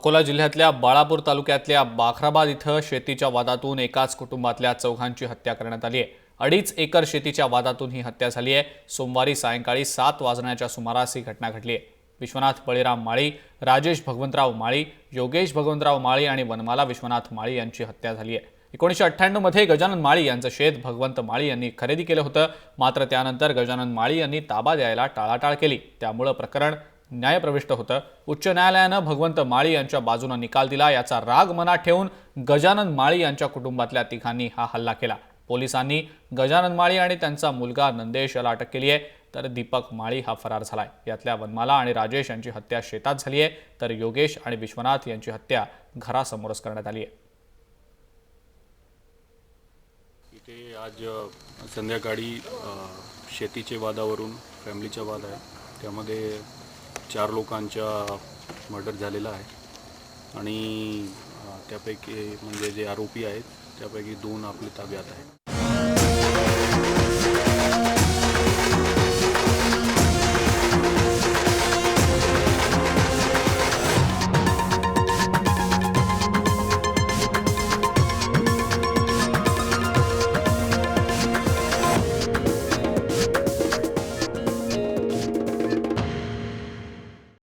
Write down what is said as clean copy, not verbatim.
अकोला जिल्ह्यातल्या बाळापूर तालुक्यातल्या बाखराबाद इथं शेतीच्या वादातून एकाच कुटुंबातल्या चौघांची हत्या करण्यात आली आहे। 2.5 एकर शेतीच्या वादातून ही हत्या झाली आहे। सोमवारी सायंकाळी 7 वाजण्याच्या सुमारास ही घटना घडली आहे। विश्वनाथ बळीराम माळी, राजेश भगवंतराव माळी, योगेश भगवंतराव माळी आणि वनमाला विश्वनाथ माळी यांची हत्या झाली आहे। 1998 मध्ये गजानन माळी यांचं शेत भगवंत माळी यांनी खरेदी केलं होतं, मात्र त्यानंतर गजानन माळी यांनी ताबा द्यायला टाळाटाळ केली, त्यामुळे प्रकरण न्यायप्रविष्ट होतं। उच्च न्यायालयानं भगवंत माळी यांच्या बाजूने निकाल दिला। याचा राग मनात ठेवून गजानन माळी यांच्या कुटुंबातल्या तिघांनी हा हल्ला केला। पोलिसांनी गजानन माळी आणि त्यांचा मुलगा नंदेश याला अटक केली आहे, तर दीपक माळी हा फरार झालाय। यातल्या वनमाला आणि राजेश यांची हत्या शेतात झाली आहे, तर योगेश आणि विश्वनाथ यांची हत्या घरासमोरच करण्यात आली आहे। इथे आज संध्याकाळी शेतीचे वादावरून फॅमिलीचा वाद आहे, त्यामध्ये 4 लोकांचा मर्डर झालेला आहे आणि त्यापैकी म्हणजे जे आरोपी आहेत त्यापैकी 2 आपल्या ताब्यात आहेत।